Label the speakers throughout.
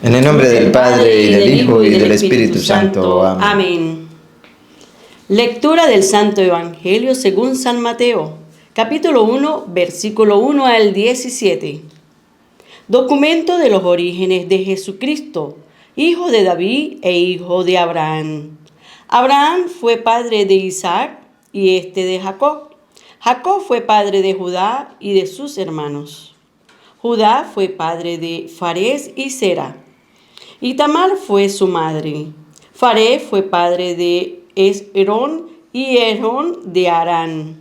Speaker 1: En el nombre del Padre, y del Hijo, y del Espíritu Santo. Amén.
Speaker 2: Amén. Lectura del Santo Evangelio según San Mateo, capítulo 1, versículo 1 al 17. Documento de los orígenes de Jesucristo, hijo de David e hijo de Abraham. Abraham fue padre de Isaac y de Jacob. Jacob fue padre de Judá y de sus hermanos. Judá fue padre de Farés y Sera. Y Tamar fue su madre. Farés fue padre de Esrón y Esrón de Arán.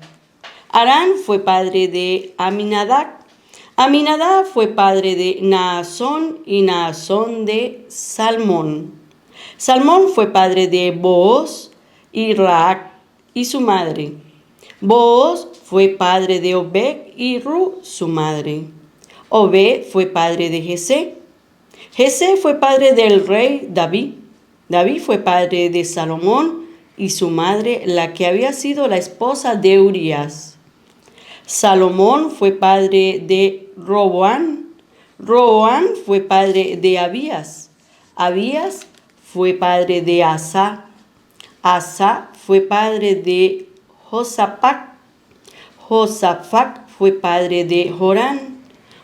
Speaker 2: Arán fue padre de Aminadab. Aminadab fue padre de Naasón y Naasón de Salmón. Salmón fue padre de Booz y Raac y su madre. Booz fue padre de Obed y Ru su madre. Obed fue padre de Jesé. Jesé fue padre del rey David. David fue padre de Salomón y su madre, la que había sido la esposa de Urías. Salomón fue padre de Roboam. Roboam fue padre de Abías. Abías fue padre de Asa. Asa fue padre de Josafat. Josafat fue padre de Jorán.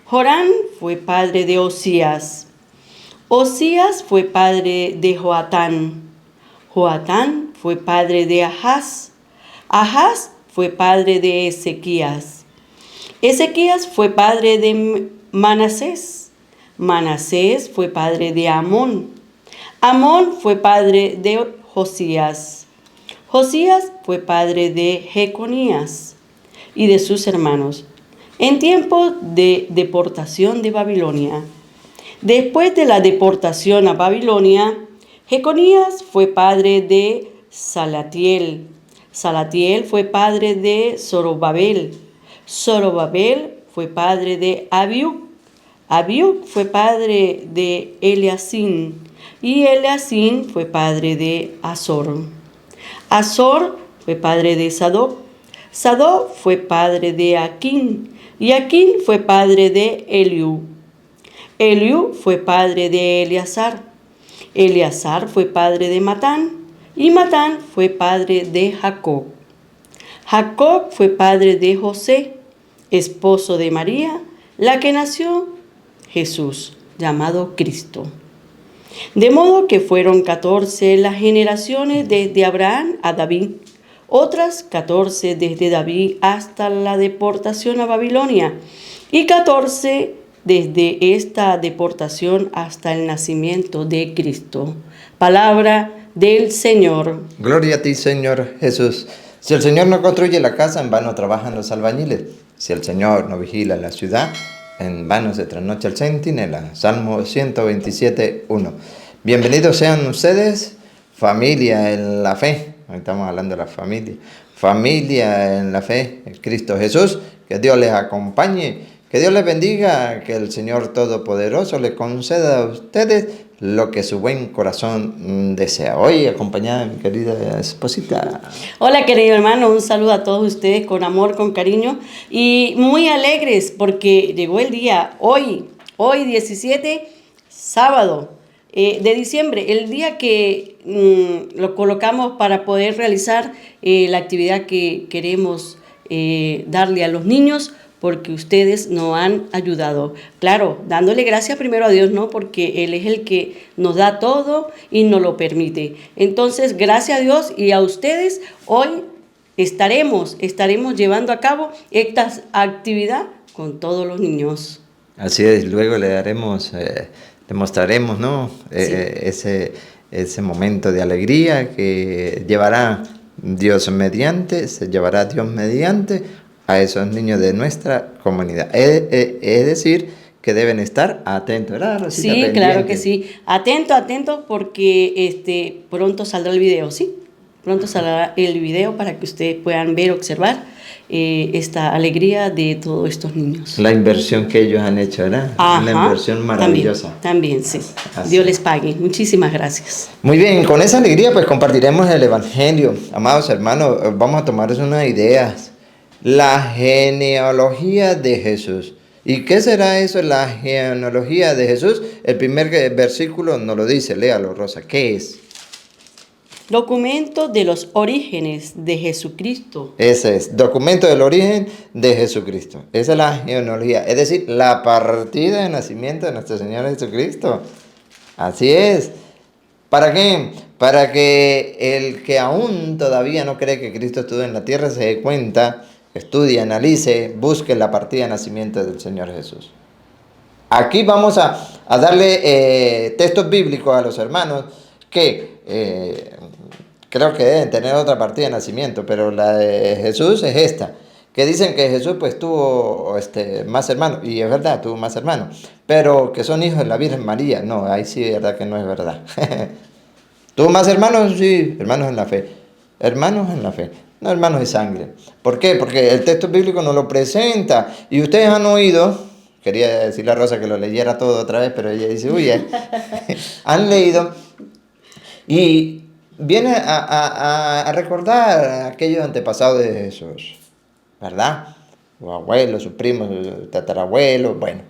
Speaker 2: Jorán fue padre de Osías. Osías fue padre de Joatán. Joatán fue padre de Ahaz. Ahaz fue padre de Ezequías. Ezequías fue padre de Manasés. Manasés fue padre de Amón. Amón fue padre de Josías. Josías fue padre de Jeconías y de sus hermanos, en tiempo de deportación de Babilonia. Después de la deportación a Babilonia, Jeconías fue padre de Salatiel. Salatiel fue padre de Zorobabel. Zorobabel fue padre de Abiud. Abiud fue padre de Eliacín. Y Eliacín fue padre de Azor. Azor fue padre de Sadoc. Sadoc fue padre de Aquín. Y Aquín fue padre de Eliú. Eliú fue padre de Eleazar. Eleazar fue padre de Matán. Y Matán fue padre de Jacob. Jacob fue padre de José, esposo de María, la que nació Jesús, llamado Cristo. De modo que fueron 14 las generaciones desde Abraham a David, otras 14 desde David hasta la deportación a Babilonia, y 14 desde esta deportación hasta el nacimiento de Cristo. Palabra del Señor.
Speaker 1: Gloria a ti, Señor Jesús. Si el Señor no construye la casa, en vano trabajan los albañiles. Si el Señor no vigila la ciudad, en vano se trasnocha el centinela. Salmo 127, 1. Bienvenidos sean ustedes, familia en la fe. Hoy estamos hablando de la familia. Familia en la fe, en Cristo Jesús. Que Dios les acompañe. Que Dios les bendiga, que el Señor Todopoderoso les conceda a ustedes lo que su buen corazón desea. Hoy acompañada de mi querida esposita.
Speaker 2: Hola, querido hermano, un saludo a todos ustedes con amor, con cariño y muy alegres porque llegó el día, hoy 17, sábado de diciembre, el día que lo colocamos para poder realizar la actividad que queremos darle a los niños, porque ustedes nos han ayudado. Claro, dándole gracias primero a Dios, ¿no? Porque Él es el que nos da todo y nos lo permite. Entonces, gracias a Dios y a ustedes, hoy estaremos llevando a cabo esta actividad con todos los niños.
Speaker 1: Así es, luego le mostraremos, ¿no?
Speaker 2: Sí.
Speaker 1: Ese momento de alegría que llevará Dios mediante, a esos niños de nuestra comunidad. Es decir, que deben estar atentos, ¿verdad, Rosita?
Speaker 2: Sí,
Speaker 1: Pendiente.
Speaker 2: claro que sí. Atentos porque pronto saldrá el video, ¿sí? Pronto saldrá el video para que ustedes puedan ver, observar esta alegría de todos estos niños.
Speaker 1: La inversión que ellos han hecho, ¿verdad?
Speaker 2: Ajá,
Speaker 1: una inversión maravillosa.
Speaker 2: También, sí.
Speaker 1: Así.
Speaker 2: Dios les pague. Muchísimas gracias.
Speaker 1: Muy bien, con esa alegría pues compartiremos el Evangelio. Amados hermanos, vamos a tomar unas ideas. La genealogía de Jesús. ¿Y qué será eso, la genealogía de Jesús? El primer versículo nos lo dice, léalo, Rosa. ¿Qué es?
Speaker 2: Documento de los orígenes de Jesucristo.
Speaker 1: Ese es, documento del origen de Jesucristo. Esa es la genealogía, es decir, la partida de nacimiento de nuestro Señor Jesucristo. Así es. ¿Para qué? Para que el que aún todavía no cree que Cristo estuvo en la tierra se dé cuenta, estudie, analice, busque la partida de nacimiento del Señor Jesús. Aquí vamos a darle textos bíblicos a los hermanos que creo que deben tener otra partida de nacimiento, pero la de Jesús es esta, que dicen que Jesús pues tuvo más hermanos, y es verdad, tuvo más hermanos, pero que son hijos de la Virgen María. No, ahí sí es verdad que no es verdad. ¿Tuvo más hermanos? Sí, hermanos en la fe. Hermanos en la fe, no hermanos de sangre. ¿Por qué? Porque el texto bíblico nos lo presenta, y ustedes han oído, quería decirle a Rosa que lo leyera todo otra vez, pero ella dice, uy, han leído, y viene a recordar aquellos antepasados de Jesús, ¿verdad? Sus abuelos, sus primos, sus tatarabuelos, bueno.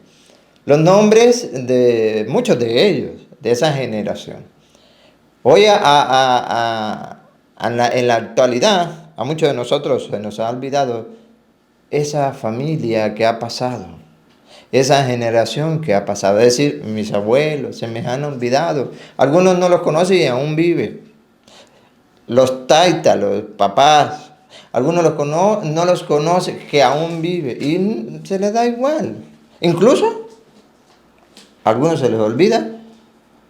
Speaker 1: Los nombres de muchos de ellos, de esa generación. Hoy en la actualidad, a muchos de nosotros se nos ha olvidado esa familia que ha pasado, esa generación que ha pasado. Es decir, mis abuelos se me han olvidado. Algunos no los conocen y aún viven. Los taitas, los papás, algunos no los conocen, que aún vive, y se les da igual. Incluso a algunos se les olvida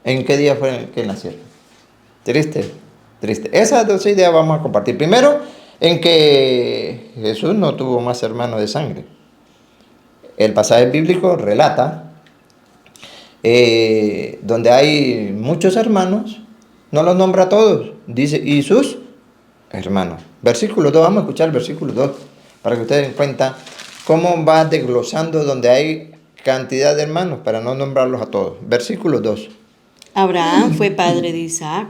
Speaker 1: en qué día fue que nacieron. Triste, triste. Esas dos ideas vamos a compartir. Primero, en que Jesús no tuvo más hermanos de sangre. El pasaje bíblico relata donde hay muchos hermanos, no los nombra a todos, dice, y sus hermanos. Versículo 2, vamos a escuchar el versículo 2, para que ustedes den cuenta cómo va desglosando donde hay cantidad de hermanos, para no nombrarlos a todos. Versículo 2.
Speaker 2: Abraham fue padre de Isaac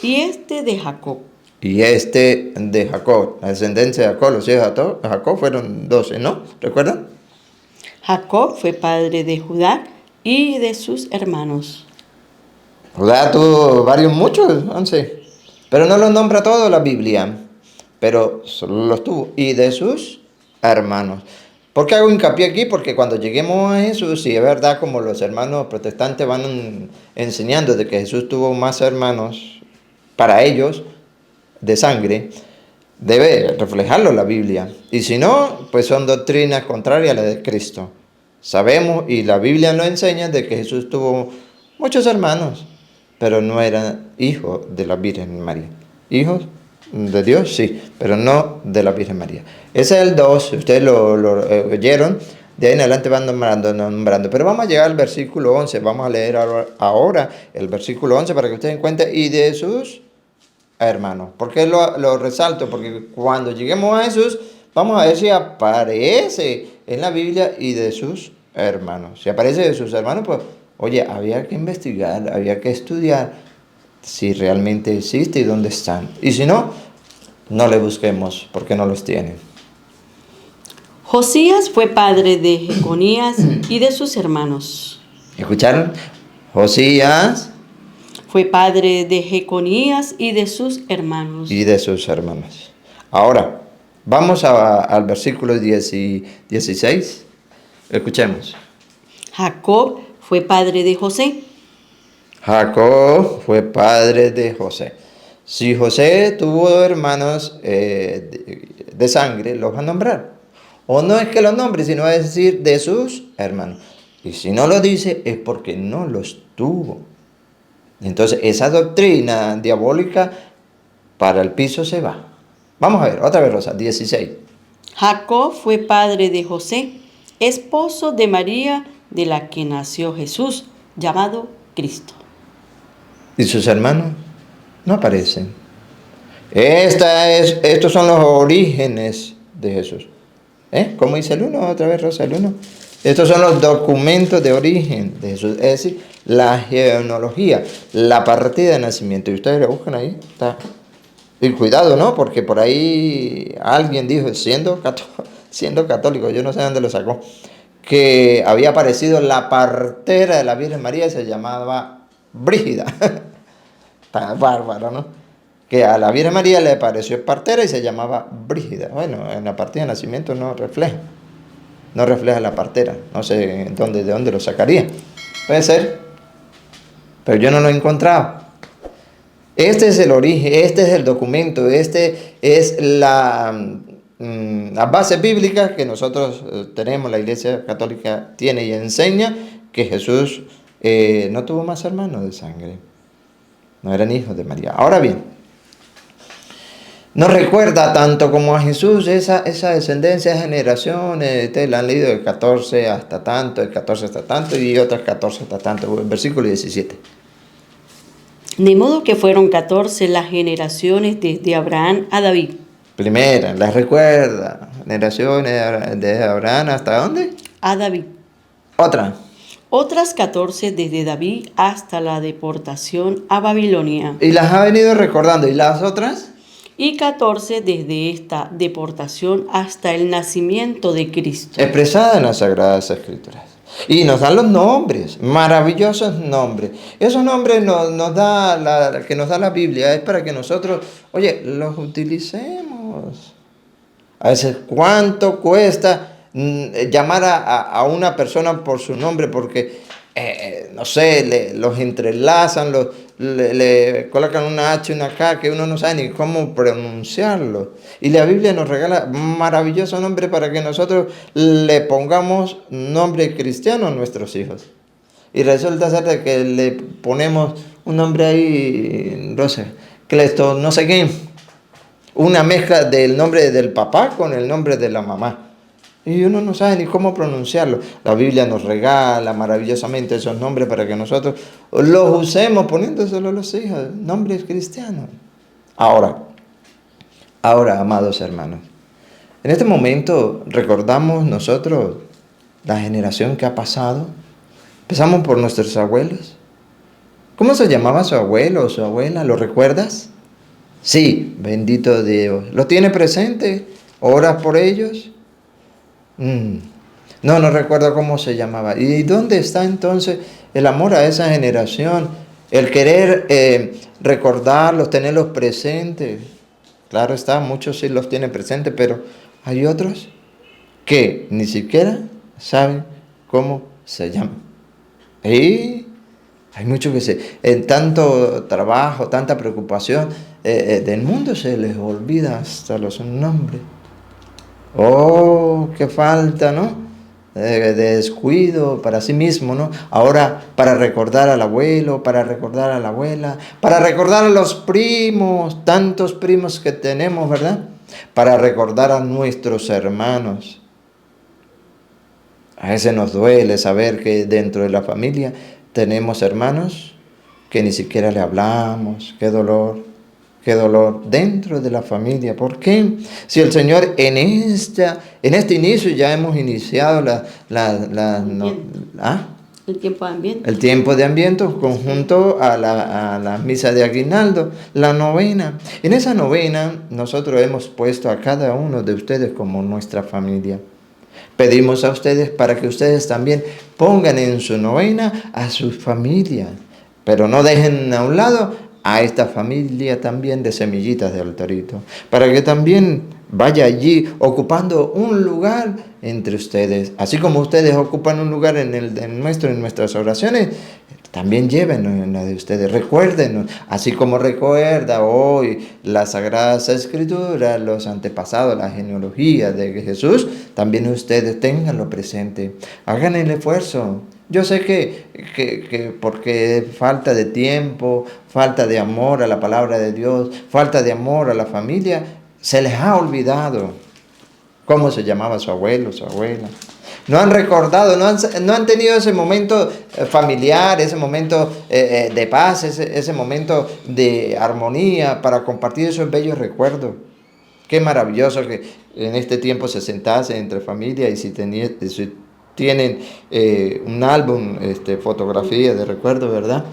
Speaker 2: y de Jacob.
Speaker 1: Y de Jacob, la descendencia de Jacob, los hijos de Jacob fueron 12, ¿no? ¿Recuerdan?
Speaker 2: Jacob fue padre de Judá y de sus hermanos.
Speaker 1: Judá tuvo muchos, 11. Pero no los nombra todos la Biblia, pero solo los tuvo. Y de sus hermanos. ¿Por qué hago hincapié aquí? Porque cuando lleguemos a Jesús, si es verdad, como los hermanos protestantes van enseñando de que Jesús tuvo más hermanos para ellos de sangre, debe reflejarlo la Biblia. Y si no, pues son doctrinas contrarias a la de Cristo. Sabemos, y la Biblia nos enseña, de que Jesús tuvo muchos hermanos, pero no era hijo de la Virgen María. Hijos de Dios, sí, pero no de la Virgen María. Ese es el 2, ustedes lo oyeron, de ahí en adelante van nombrando. Pero vamos a llegar al versículo 11, vamos a leer ahora el versículo 11 para que ustedes den cuenta, y de sus hermanos. ¿Por qué lo resalto? Porque cuando lleguemos a Jesús, vamos a ver si aparece en la Biblia y de sus hermanos. Si aparece de sus hermanos, pues, oye, había que investigar, había que estudiar si realmente existe y dónde están. Y si no, no le busquemos porque no los tienen.
Speaker 2: Josías fue padre de Jeconías y de sus hermanos.
Speaker 1: ¿Escucharon? Josías
Speaker 2: fue padre de Jeconías y de sus hermanos.
Speaker 1: Y de sus hermanos. Ahora, vamos al versículo 16. Escuchemos.
Speaker 2: Jacob fue padre de José.
Speaker 1: Jacob fue padre de José. Si José tuvo hermanos de sangre, los va a nombrar. O no es que los nombre, sino es decir, de sus hermanos. Y si no lo dice, es porque no los tuvo. Entonces, esa doctrina diabólica para el piso se va. Vamos a ver, otra vez, Rosa, 16.
Speaker 2: Jacob fue padre de José, esposo de María, de la que nació Jesús, llamado Cristo.
Speaker 1: ¿Y sus hermanos? No aparecen. Estos son los orígenes de Jesús. ¿Cómo dice el 1? Otra vez, Rosa, el 1. Estos son los documentos de origen de Jesús. Es decir, la genealogía, la partida de nacimiento. Y ustedes lo buscan ahí. Está. Y cuidado, ¿no? Porque por ahí alguien dijo, siendo católico, yo no sé dónde lo sacó, que había aparecido la partera de la Virgen María y se llamaba Brígida. Tan bárbaro, ¿no? Que a la Virgen María le pareció partera y se llamaba Brígida. Bueno, en la partida de nacimiento no refleja la partera. No sé de dónde lo sacaría. Puede ser, pero yo no lo he encontrado. Este es el origen, este es el documento, este es la base bíblica que nosotros tenemos, la Iglesia Católica tiene y enseña que Jesús no tuvo más hermanos de sangre, no eran hijos de María. Ahora bien, nos recuerda tanto como a Jesús esa descendencia de generaciones. Ustedes la han leído del 14 hasta tanto, del 14 hasta tanto y otras 14 hasta tanto, versículo 17.
Speaker 2: De modo que fueron 14 las generaciones desde Abraham a David.
Speaker 1: Primera, las recuerda, generaciones de Abraham, ¿hasta dónde?
Speaker 2: A David.
Speaker 1: Otra.
Speaker 2: Otras 14 desde David hasta la deportación a Babilonia.
Speaker 1: Y las ha venido recordando. ¿Y las otras?
Speaker 2: Y 14 desde esta deportación hasta el nacimiento de Cristo.
Speaker 1: Expresada en las Sagradas Escrituras. Y nos dan los nombres, maravillosos nombres. Esos nombres que nos da la Biblia es para que nosotros, oye, los utilicemos. A veces, ¿cuánto cuesta llamar a una persona por su nombre? Porque, no sé, los entrelazan, le colocan una H, una K, que uno no sabe ni cómo pronunciarlo. Y la Biblia nos regala maravilloso nombre para que nosotros le pongamos nombre cristiano a nuestros hijos. Y resulta ser de que le ponemos un nombre ahí, no sé, Clesto, no sé qué, una mezcla del nombre del papá con el nombre de la mamá. Y uno no sabe ni cómo pronunciarlo. La Biblia nos regala maravillosamente esos nombres para que nosotros los usemos poniéndoselo a los hijos, nombres cristianos. Ahora, amados hermanos, en este momento recordamos nosotros la generación que ha pasado. Empezamos por nuestros abuelos. ¿Cómo se llamaba su abuelo o su abuela? ¿Lo recuerdas? Sí, bendito Dios. ¿Lo tiene presente? ¿Oras por ellos? No recuerdo cómo se llamaba. ¿Y dónde está entonces el amor a esa generación? El querer recordarlos, tenerlos presentes. Claro está, muchos sí los tienen presentes, pero hay otros que ni siquiera saben cómo se llaman. Y hay muchos que en tanto trabajo, tanta preocupación del mundo se les olvida hasta los nombres. Oh, qué falta, ¿no? De descuido para sí mismo, ¿no? Ahora para recordar al abuelo, para recordar a la abuela, para recordar a los primos, tantos primos que tenemos, ¿verdad? Para recordar a nuestros hermanos. A veces nos duele saber que dentro de la familia tenemos hermanos que ni siquiera le hablamos. Qué dolor dentro de la familia. ¿Por qué? Si el Señor en este inicio ya hemos iniciado
Speaker 2: El tiempo de Adviento.
Speaker 1: El tiempo de Adviento conjunto a la misa de aguinaldo, la novena. En esa novena nosotros hemos puesto a cada uno de ustedes como nuestra familia. Pedimos a ustedes para que ustedes también pongan en su novena a su familia, pero no dejen a un lado a esta familia también de Semillitas de Altarito, para que también vaya allí ocupando un lugar entre ustedes, así como ustedes ocupan un lugar en nuestras oraciones. También llévenlo en la de ustedes, recuérdenos, así como recuerda hoy las Sagradas Escrituras, los antepasados, la genealogía de Jesús, también ustedes ténganlo presente, hagan el esfuerzo. Yo sé que porque falta de tiempo, falta de amor a la palabra de Dios, falta de amor a la familia, se les ha olvidado cómo se llamaba su abuelo, su abuela. No han recordado, no han tenido ese momento familiar, ese momento de paz, ese momento de armonía para compartir esos bellos recuerdos. Qué maravilloso que en este tiempo se sentase entre familia y si tienen un álbum, fotografía de recuerdo, ¿verdad?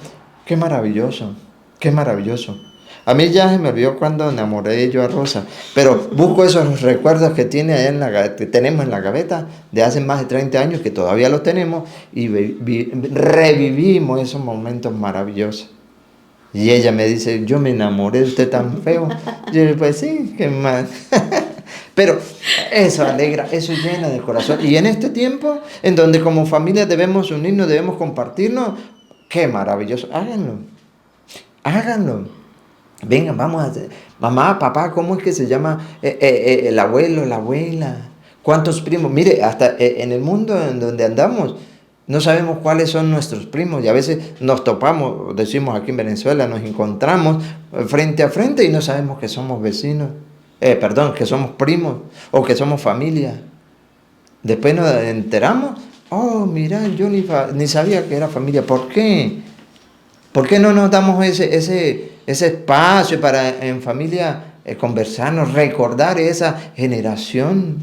Speaker 1: Qué maravilloso, qué maravilloso. A mí ya se me olvidó cuando enamoré yo a Rosa, pero busco esos recuerdos que tiene ahí que tenemos en la gaveta de hace más de 30 años, que todavía los tenemos, y revivimos esos momentos maravillosos. Y ella me dice, yo me enamoré de usted tan feo. Yo le digo, pues sí, qué más. Pero eso alegra, eso llena de corazón. Y en este tiempo, en donde como familia debemos unirnos, debemos compartirnos, qué maravilloso. Háganlo, háganlo. Vengan, vamos a hacer. Mamá, papá, ¿cómo es que se llama el abuelo, la abuela? ¿Cuántos primos? Mire, hasta en el mundo en donde andamos, no sabemos cuáles son nuestros primos y a veces nos topamos, decimos aquí en Venezuela, nos encontramos frente a frente y no sabemos que somos vecinos, perdón, que somos primos o que somos familia. Después nos enteramos, oh, mira, yo ni sabía que era familia. ¿Por qué? ¿Por qué no nos damos ese espacio para en familia conversarnos, recordar esa generación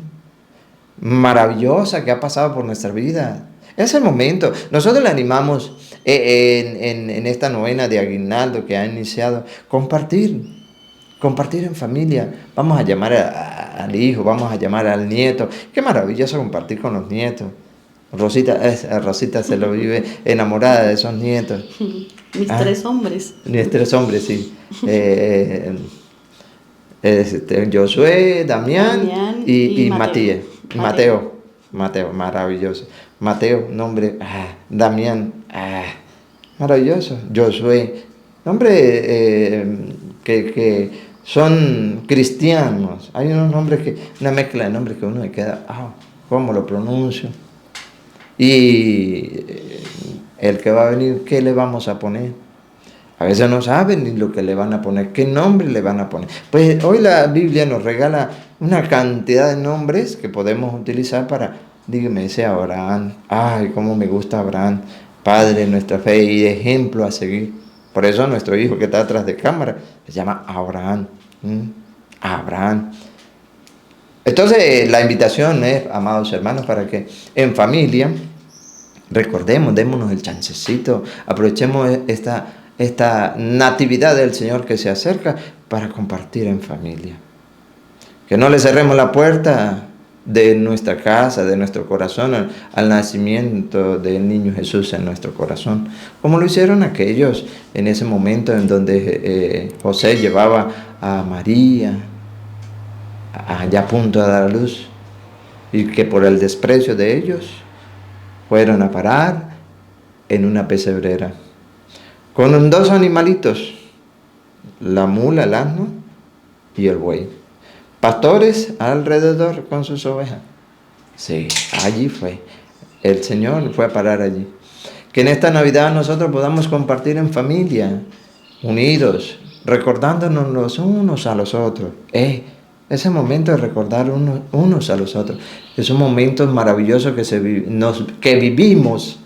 Speaker 1: maravillosa que ha pasado por nuestra vida? Es el momento. Nosotros le animamos en esta novena de Aguinaldo que ha iniciado, compartir en familia. Vamos a llamar al hijo, vamos a llamar al nieto. Qué maravilloso compartir con los nietos. Rosita se lo vive enamorada de esos nietos.
Speaker 2: Mis tres hombres.
Speaker 1: Mis tres hombres, sí. Josué, Damián y Matías. Mateo, maravilloso. Mateo, nombre, Damián, maravilloso. Josué, nombre que son cristianos. Hay unos nombres una mezcla de nombres que uno le queda, ¿cómo lo pronuncio? Y el que va a venir, ¿qué le vamos a poner? A veces no saben ni lo que le van a poner, qué nombre le van a poner. Pues hoy la Biblia nos regala una cantidad de nombres que podemos utilizar para, dígame, ese Abraham. Ay, cómo me gusta Abraham, padre de nuestra fe y ejemplo a seguir. Por eso nuestro hijo que está atrás de cámara se llama Abraham. Abraham. Entonces la invitación es, amados hermanos, para que en familia recordemos, démonos el chancecito, aprovechemos esta natividad del Señor que se acerca para compartir en familia. Que no le cerremos la puerta de nuestra casa, de nuestro corazón, al nacimiento del niño Jesús en nuestro corazón, como lo hicieron aquellos en ese momento en donde José llevaba a María ya a punto de dar a luz, y que por el desprecio de ellos fueron a parar en una pesebrera con dos animalitos, la mula, el asno y el buey, pastores alrededor con sus ovejas. Sí, allí fue, el Señor fue a parar allí. Que en esta Navidad nosotros podamos compartir en familia, unidos, recordándonos los unos a los otros. Ese momento de recordar unos a los otros, esos momentos maravillosos que vivimos,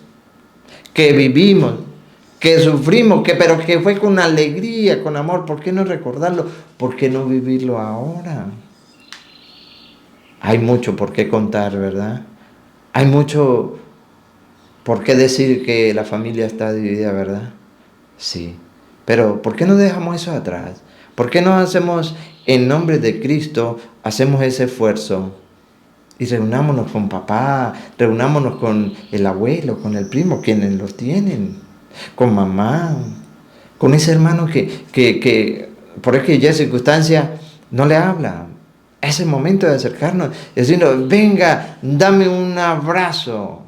Speaker 1: que sufrimos, pero que fue con alegría, con amor. ¿Por qué no recordarlo? ¿Por qué no vivirlo ahora? Hay mucho por qué contar, ¿verdad? Hay mucho por qué decir que la familia está dividida, ¿verdad? Sí, pero ¿por qué no dejamos eso atrás? ¿Por qué no hacemos, en nombre de Cristo, hacemos ese esfuerzo? Y reunámonos con papá, reunámonos con el abuelo, con el primo, quienes los tienen, con mamá, con ese hermano que por aquella circunstancia no le habla. Es el momento de acercarnos, diciendo, venga, dame un abrazo.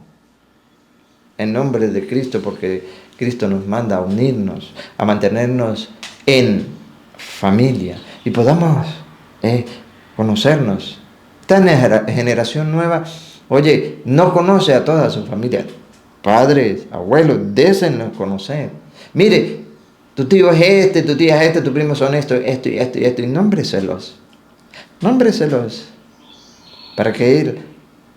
Speaker 1: En nombre de Cristo, porque Cristo nos manda a unirnos, a mantenernos en familia y podamos conocernos. Esta generación nueva, oye, no conoce a toda su familia. Padres, abuelos, désenlos conocer. Mire, tu tío es este, tu tía es este, tu primo son esto y esto. Y nómbreselos. Para que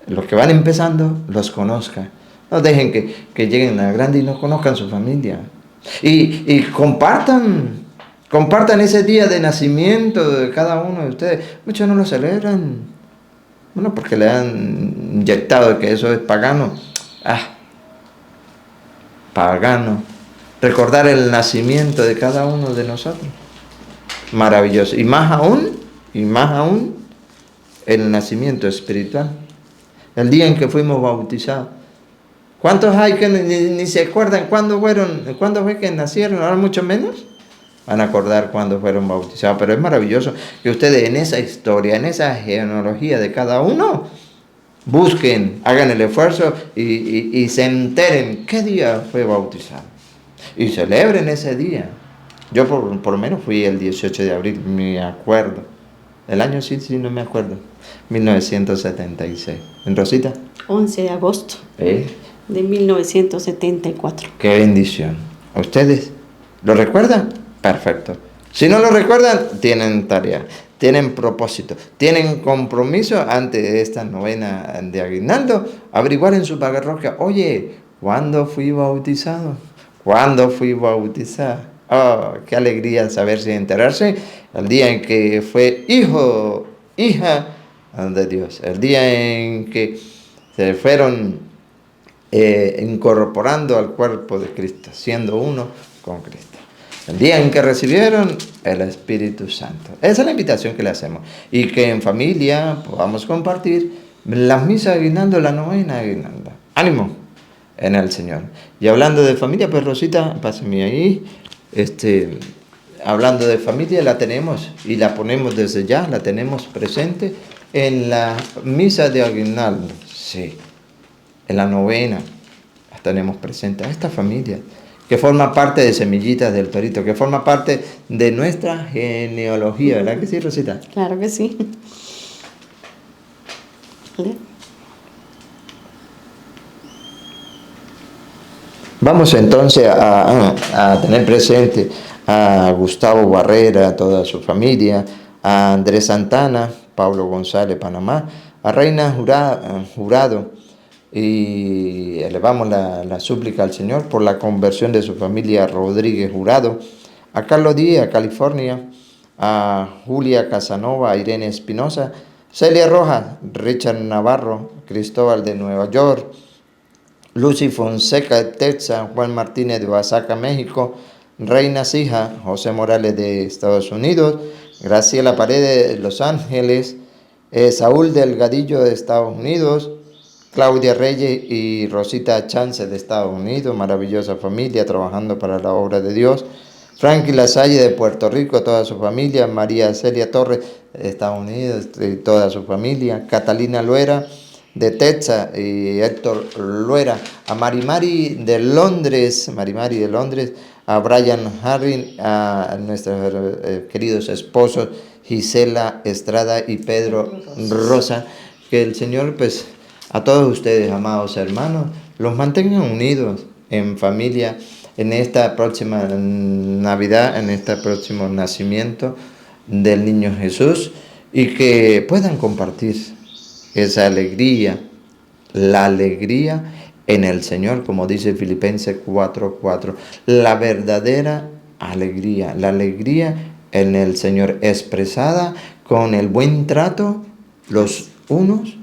Speaker 1: los que van empezando los conozcan. No dejen que lleguen a grande y no conozcan su familia. Y compartan ese día de nacimiento de cada uno de ustedes. Muchos no lo celebran. Bueno, porque le han inyectado que eso es pagano. Pagano. Recordar el nacimiento de cada uno de nosotros. maravilloso. Y más aún, el nacimiento espiritual. El día en que fuimos bautizados. ¿Cuántos hay que ni se acuerdan cuándo fue que nacieron? Ahora mucho menos van a acordar cuándo fueron bautizados. Pero es maravilloso que ustedes en esa historia, en esa genealogía de cada uno, busquen, hagan el esfuerzo y se enteren qué día fue bautizado. Y celebren ese día. Yo por lo menos fui el 18 de abril, me acuerdo. El año sí, no me acuerdo. 1976. ¿En Rosita?
Speaker 2: 11 de agosto de 1974.
Speaker 1: Qué bendición. ¿A ustedes lo recuerdan? Perfecto. Si no lo recuerdan, tienen tarea, tienen propósito, tienen compromiso ante esta novena de aguinaldo. Averiguar en su parroquia, oye, ¿cuándo fui bautizado? ¿Cuándo fui bautizada? Oh, qué alegría saberse y enterarse el día en que fue hija de Dios, el día en que se fueron incorporando al cuerpo de Cristo, siendo uno con Cristo. El día en que recibieron el Espíritu Santo. Esa es la invitación que le hacemos. Y que en familia podamos compartir las misas aguinaldo, la novena aguinaldo. ¡Ánimo! En el Señor. Y hablando de familia, pues Rosita, pásame ahí. Hablando de familia, la tenemos y la ponemos desde ya, la tenemos presente en la misa de aguinaldo. Sí, en la novena la tenemos presente a esta familia que forma parte de Semillitas del Torito, que forma parte de nuestra genealogía, ¿verdad que sí, Rosita?
Speaker 2: Claro que sí.
Speaker 1: Vamos entonces a tener presente a Gustavo Barrera, a toda su familia, a Andrés Santana, Pablo González, Panamá, a Reina Jurado, y elevamos la súplica al Señor por la conversión de su familia Rodríguez Jurado, a Carlos Díaz, California, a Julia Casanova, a Irene Espinosa, Celia Rojas, Richard Navarro, Cristóbal de Nueva York, Lucy Fonseca de Texas, Juan Martínez de Oaxaca, México, Reina Sija, José Morales de Estados Unidos, Graciela Paredes de Los Ángeles, Saúl Delgadillo de Estados Unidos, Claudia Reyes y Rosita Chance de Estados Unidos, maravillosa familia trabajando para la obra de Dios, Frankie Lasalle de Puerto Rico, toda su familia, María Celia Torres de Estados Unidos y toda su familia, Catalina Luera de Texas y Héctor Luera, a Marimari de Londres, a Brian Harrin, a nuestros queridos esposos Gisela Estrada y Pedro Rosa, que el Señor pues a todos ustedes, amados hermanos, los mantengan unidos en familia en esta próxima Navidad, en este próximo nacimiento del niño Jesús, y que puedan compartir esa alegría, la alegría en el Señor, como dice Filipenses 4:4, la verdadera alegría, la alegría en el Señor expresada con el buen trato los unos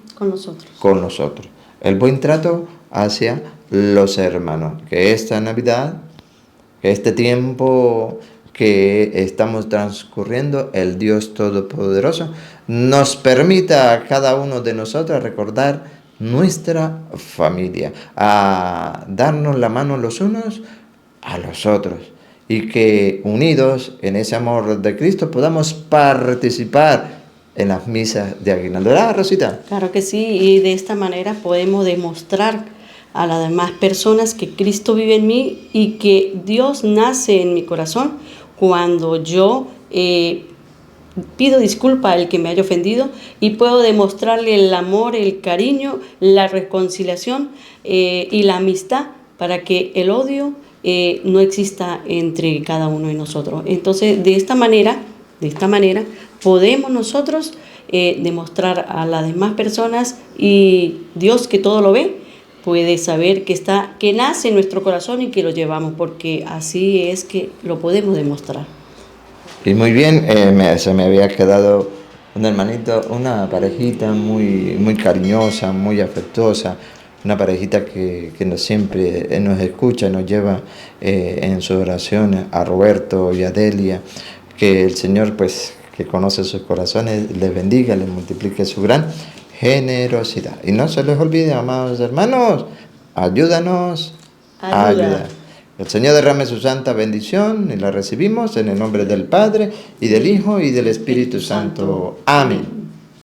Speaker 1: con los otros, el buen trato hacia los hermanos. Que esta Navidad, que este tiempo que estamos transcurriendo, el Dios Todopoderoso nos permita a cada uno de nosotros recordar nuestra familia, a darnos la mano los unos a los otros, y que unidos en ese amor de Cristo podamos participar en las misas de aguinaldo. ¿Verdad, Rosita?
Speaker 2: Claro que sí, y de esta manera podemos demostrar a las demás personas que Cristo vive en mí y que Dios nace en mi corazón cuando yo pido disculpa al que me haya ofendido y puedo demostrarle el amor, el cariño, la reconciliación y la amistad para que el odio no exista entre cada uno de nosotros. Entonces, de esta manera podemos nosotros demostrar a las demás personas, y Dios, que todo lo ve, puede saber que nace en nuestro corazón y que lo llevamos, porque así es que lo podemos demostrar.
Speaker 1: Y muy bien, se me había quedado un hermanito, una parejita muy cariñosa, muy afectuosa, una parejita que siempre nos escucha y nos lleva en sus oraciones, a Roberto y a Delia, Que el Señor, pues, que conoce sus corazones, les bendiga, les multiplique su gran generosidad. Y no se les olvide, amados hermanos, ayúdanos a ayudar. El Señor derrame su santa bendición y la recibimos en el nombre del Padre, y del Hijo, y del Espíritu Santo. Amén.